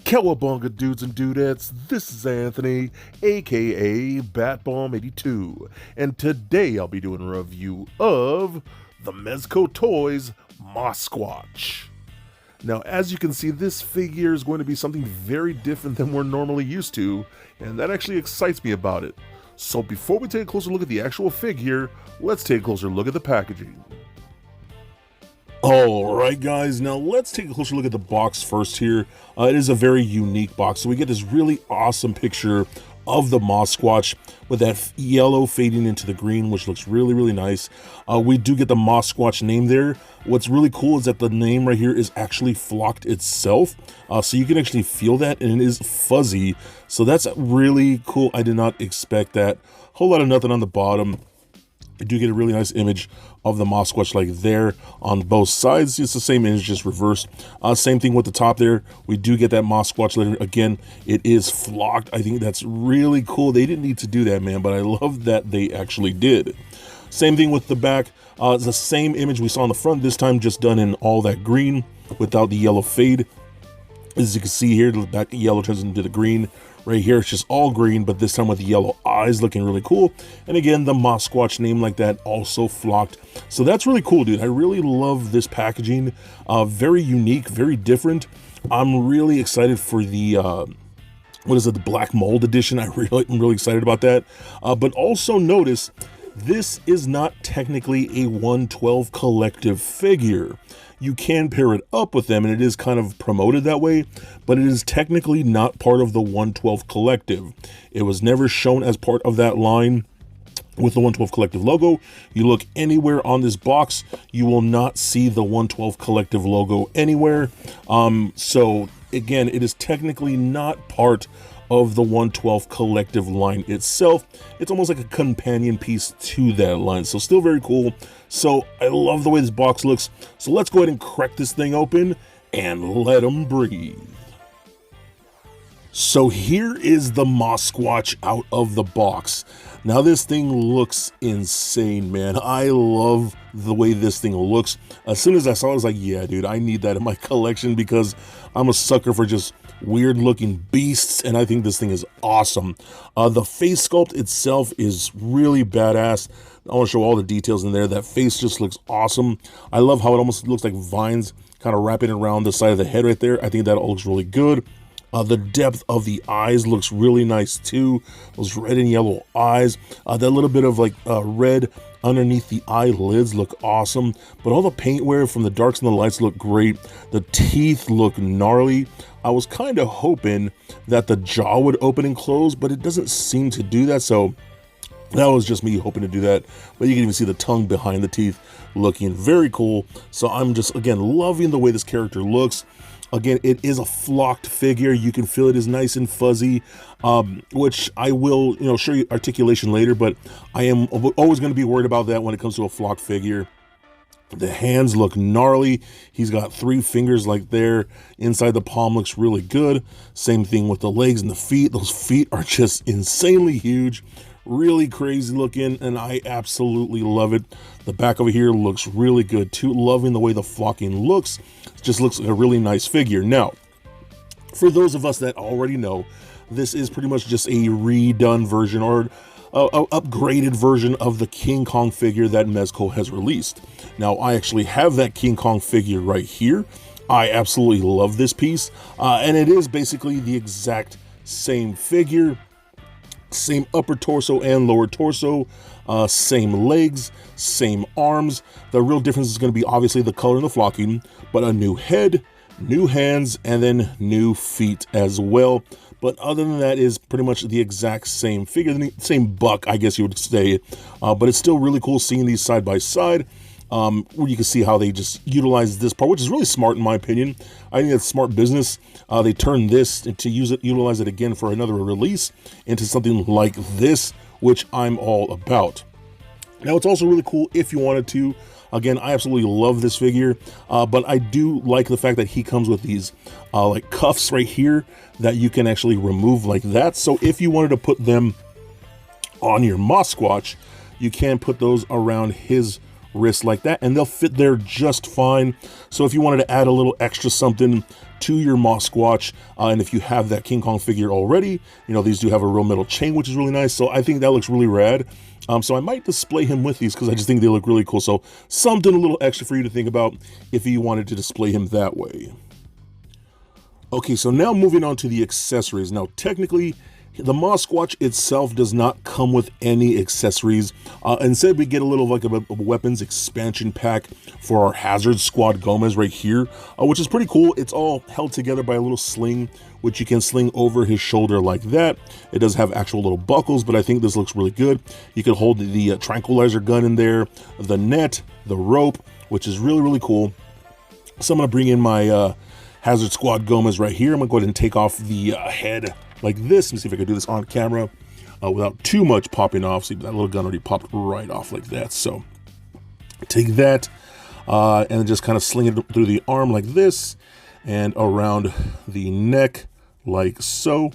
Cowabunga dudes and dudettes, this is Anthony, aka Batbomb82, and today I'll be doing a review of the Mezco Toyz Mossquatch. Now, as you can see, this figure is going to be something very different than we're normally used to, and that actually excites me about it. So before we take a closer look at the actual figure, let's take a closer look at the packaging. Alright guys, now let's take a closer look at the box first here. It is a very unique box, so we get this really awesome picture of the Mossquatch with that yellow fading into the green, which looks really nice. We do get the Mossquatch name there. What's really cool is that the name right here is actually flocked itself, so you can actually feel that, and it is fuzzy, so that's really cool. I did not expect that. Whole lot of nothing on the bottom. You do get a really nice image of the Mossquatch like there on both sides. It's the same image, just reversed. Same thing with the top there. We do get that Mossquatch later. Again, it is flocked. I think that's really cool. They didn't need to do that, man, but I love that they actually did. Same thing with the back. It's the same image we saw on the front, this time just done in all that green without the yellow fade. As you can see here, the back yellow turns into the green. Right here, it's just all green, but this time with the yellow eyes, looking really cool. And again, the Mossquatch name like that, also flocked. So that's really cool, dude. I really love this packaging. Very unique, very different. I'm really excited for the, what is it, the Black Mold edition. I'm really excited about that. But also notice, this is not technically a 112 collective figure. You can pair it up with them, and it is kind of promoted that way, but it is technically not part of the 112 collective. It was never shown as part of that line with the 112 collective logo. You look anywhere on this box, you will not see the 112 collective logo anywhere. So again, it is technically not part of the 112 collective line itself. It's almost like a companion piece to that line, so still very cool. So I love the way this box looks, so let's go ahead and crack this thing open and let them breathe. So here is the Mossquatch out of the box. Now this thing looks insane, man. I love the way this thing looks. As soon as I saw it, I was like, yeah, dude, I need that in my collection because I'm a sucker for just weird looking beasts, and I think this thing is awesome. The face sculpt itself is really badass. I want to show all the details in there. That face just looks awesome. I love how it almost looks like vines kind of wrapping around the side of the head right there. I think that all looks really good. The depth of the eyes looks really nice too. Those red and yellow eyes. That little bit of like red underneath the eyelids look awesome. But all the paint wear from the darks and the lights look great. The teeth look gnarly. I was kind of hoping that the jaw would open and close, but it doesn't seem to do that. So that was just me hoping to do that. But you can even see the tongue behind the teeth looking very cool. So I'm just, again, loving the way this character looks. Again, it is a flocked figure. You can feel it is nice and fuzzy, which I will, show you articulation later, but I am always going to be worried about that when it comes to a flocked figure. The hands look gnarly. He's got 3 fingers like there. Inside the palm looks really good. Same thing with the legs and the feet. Those feet are just insanely huge. Really crazy looking, and I absolutely love it. The back over here looks really good too. Loving the way the flocking looks. It just looks like a really nice figure. Now, for those of us that already know, this is pretty much just a redone version or a upgraded version of the King Kong figure that Mezco has released. Now, I actually have that King Kong figure right here. I absolutely love this piece, and it is basically the exact same figure. Same upper torso and lower torso, same legs, same arms. The real difference is going to be obviously the color and the flocking, but a new head, new hands, and then new feet as well. But other than that is pretty much the exact same figure, the same buck, I guess you would say. But it's still really cool seeing these side by side. where you can see how they just utilize this part, which is really smart in my opinion. I think that's smart business. They turn this to utilize it again for another release into something like this, which I'm all about. Now, it's also really cool if you wanted to. Again, I absolutely love this figure, but I do like the fact that he comes with these like cuffs right here that you can actually remove like that. So if you wanted to put them on your Mossquatch, you can put those around his wrist like that, and they'll fit there just fine. So if you wanted to add a little extra something to your Mossquatch, and if you have that King Kong figure already, you know, these do have a real metal chain, which is really nice. So I think that looks really rad. So I might display him with these because I just think they look really cool. So something a little extra for you to think about if you wanted to display him that way. Okay, so now moving on to the accessories. Now, technically, the Mossquatch itself does not come with any accessories. Instead, we get a little like a weapons expansion pack for our Hazard Squad Gomez right here, which is pretty cool. It's all held together by a little sling, which you can sling over his shoulder like that. It does have actual little buckles, but I think this looks really good. You can hold the tranquilizer gun in there, the net, the rope, which is really, really cool. So I'm going to bring in my Hazard Squad Gomez right here. I'm going to go ahead and take off the head like this. Let me see if I can do this on camera without too much popping off. See, that little gun already popped right off like that. So take that and just kind of sling it through the arm like this and around the neck like so,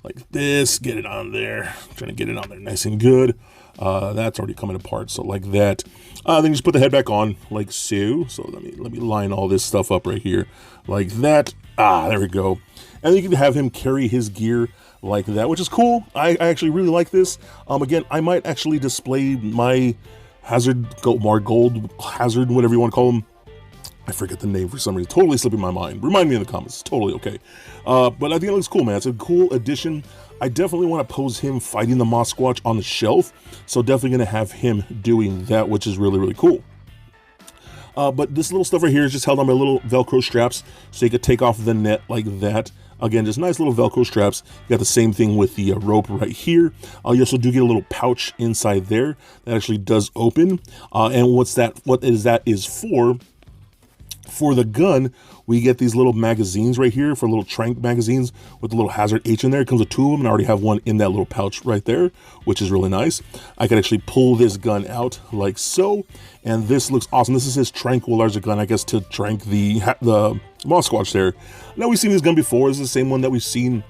like this. Get it on there. I'm trying to get it on there nice and good. That's already coming apart, so like that. Then just put the head back on like so. So let me line all this stuff up right here like that. There we go. And then you can have him carry his gear like that, which is cool. I actually really like this. Again, I might actually display my Gold Hazard, whatever you want to call him. I forget the name for some reason. Totally slipping my mind. Remind me in the comments. It's totally okay. But I think it looks cool, man. It's a cool addition. I definitely want to pose him fighting the Mossquatch on the shelf. So definitely going to have him doing that, which is really, really cool. But this little stuff right here is just held on by little Velcro straps, so you could take off the net like that. Again, just nice little Velcro straps. You got the same thing with the rope right here. You also do get a little pouch inside there that actually does open. And what that is for the gun, we get these little magazines right here for little trank magazines with the little Hazard H in there. It comes with 2 of them, and I already have one in that little pouch right there, which is really nice. I can actually pull this gun out like so, and this looks awesome. This is his tranquilizer gun, I guess, to trank the Mossquatch there. Now, we've seen this gun before. This is the same one that we've seen.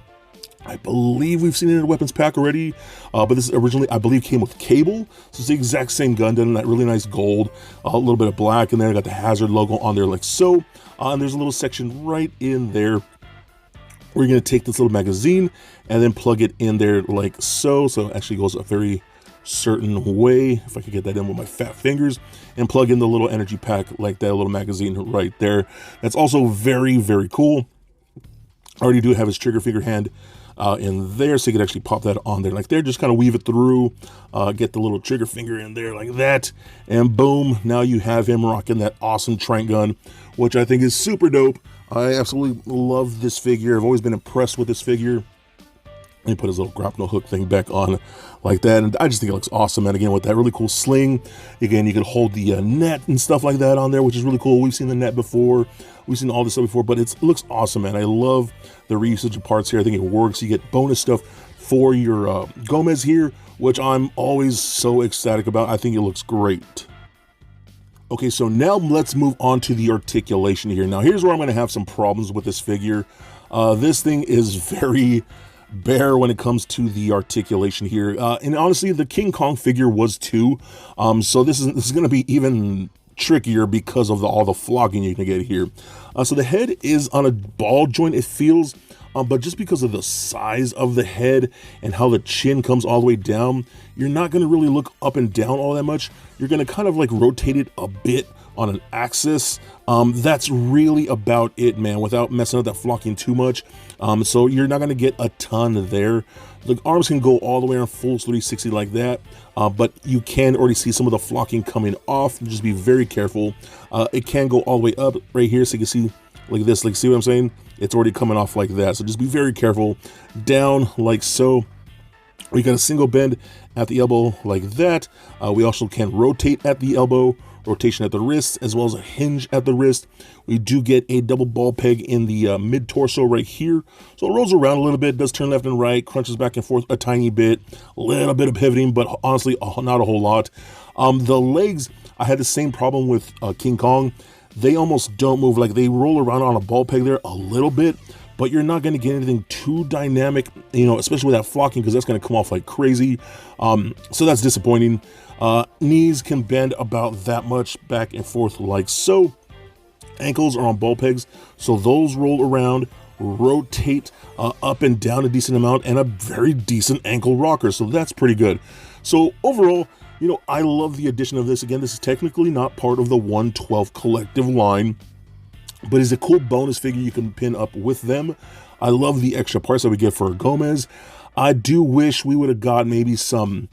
I believe we've seen it in a weapons pack already, but this originally, I believe, came with cable. So it's the exact same gun, done in that really nice gold, a little bit of black in there. Got the Hazard logo on there like so. And there's a little section right in there where you're going to take this little magazine and then plug it in there like so. So it actually goes a very certain way, if I could get that in with my fat fingers, and plug in the little energy pack like that, a little magazine right there. That's also very, very cool. I already do have his trigger finger hand in there, so you could actually pop that on there like there. Just kind of weave it through, get the little trigger finger in there like that, and boom, now you have him rocking that awesome trank gun, which I think is super dope. I absolutely love this figure. I've always been impressed with this figure. Let me put his little grapnel hook thing back on like that, and I just think it looks awesome. And again, with that really cool sling, again, you can hold the net and stuff like that on there, which is really cool. We've seen the net before, we've seen all this stuff before, but it looks awesome, man. I love the reusage of parts here. I think it works. You get bonus stuff for your Gomez here, which I'm always so ecstatic about. I think it looks great. Okay, so now let's move on to the articulation here. Now, here's where I'm going to have some problems with this figure. This thing is very bare when it comes to the articulation here, and honestly, the King Kong figure was too. So this is going to be even trickier because of all the flogging you can get here. So the head is on a ball joint, it feels, but just because of the size of the head and how the chin comes all the way down, you're not going to really look up and down all that much. You're going to kind of like rotate it a bit on an axis. That's really about it, man, without messing up that flocking too much. So you're not going to get a ton there. The arms can go all the way around full 360 like that, but you can already see some of the flocking coming off. Just be very careful. It can go all the way up right here, so you can see like this, like, see what I'm saying? It's already coming off like that, so just be very careful. Down like so. We got a single bend at the elbow like that. We also can rotate at the elbow rotation at the wrist, as well as a hinge at the wrist. We do get a double ball peg in the mid-torso right here. So it rolls around a little bit, does turn left and right, crunches back and forth a tiny bit, a little bit of pivoting, but honestly, not a whole lot. The legs, I had the same problem with King Kong. They almost don't move. Like, they roll around on a ball peg there a little bit, but you're not going to get anything too dynamic, you know, especially with that flocking, because that's going to come off like crazy. So that's disappointing. Knees can bend about that much back and forth like so. Ankles are on ball pegs, so those roll around, rotate up and down a decent amount, and a very decent ankle rocker, so that's pretty good. So overall, you know, I love the addition of this. Again, this is technically not part of the 112 collective line, but is a cool bonus figure you can pin up with them. I love the extra parts that we get for Gomez. I do wish we would have got maybe some,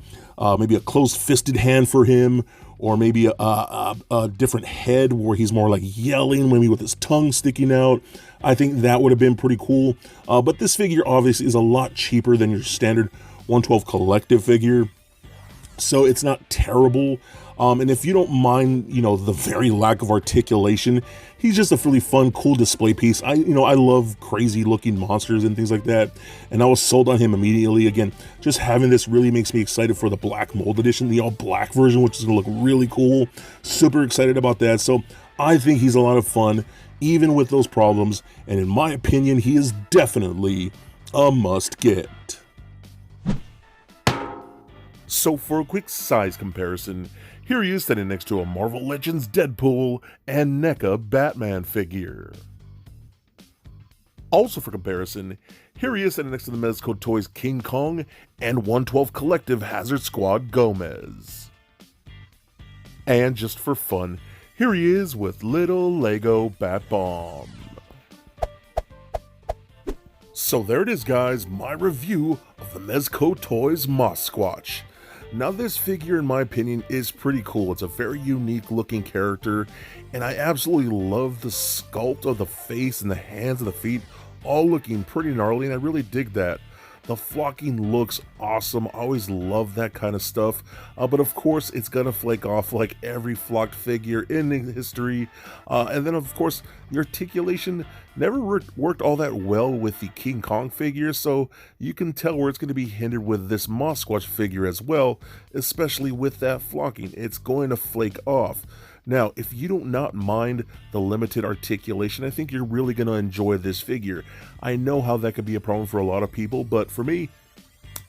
maybe a closed-fisted hand for him, or maybe a different head where he's more like yelling, maybe with his tongue sticking out. I think that would have been pretty cool. But this figure obviously is a lot cheaper than your standard 112 collective figure, so it's not terrible. And if you don't mind, you know, the very lack of articulation, he's just a really fun, cool display piece. I love crazy looking monsters and things like that, and I was sold on him immediately. Again, just having this really makes me excited for the black mold edition, the all black version, which is gonna look really cool. Super excited about that. So I think he's a lot of fun, even with those problems, and in my opinion, he is definitely a must get. So for a quick size comparison, here he is standing next to a Marvel Legends Deadpool and NECA Batman figure. Also for comparison, here he is standing next to the Mezco Toyz King Kong and 112 Collective Hazard Squad Gomez. And just for fun, here he is with little Lego Bat Bomb. So there it is, guys, my review of the Mezco Toyz Mossquatch. Now this figure, in my opinion, is pretty cool. It's a very unique looking character, and I absolutely love the sculpt of the face and the hands and the feet, all looking pretty gnarly, and I really dig that. The flocking looks awesome. I always love that kind of stuff, but of course it's gonna flake off like every flocked figure in history. And then of course the articulation never worked all that well with the King Kong figure, so you can tell where it's going to be hindered with this Mossquatch figure as well, especially with that flocking. It's going to flake off. Now, if you do not mind the limited articulation, I think you're really going to enjoy this figure. I know how that could be a problem for a lot of people, but for me,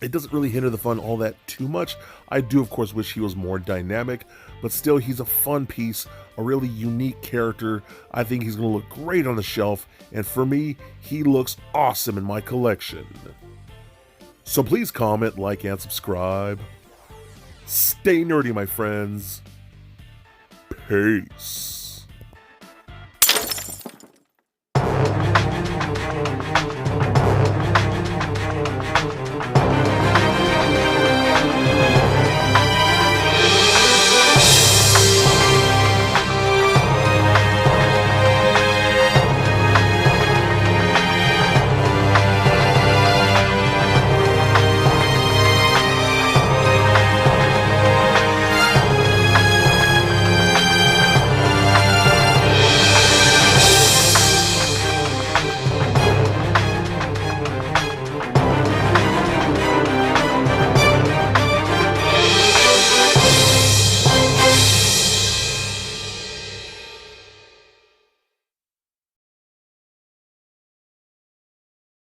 it doesn't really hinder the fun all that too much. I do, of course, wish he was more dynamic, but still, he's a fun piece, a really unique character. I think he's going to look great on the shelf, and for me, he looks awesome in my collection. So please comment, like, and subscribe. Stay nerdy, my friends. Peace.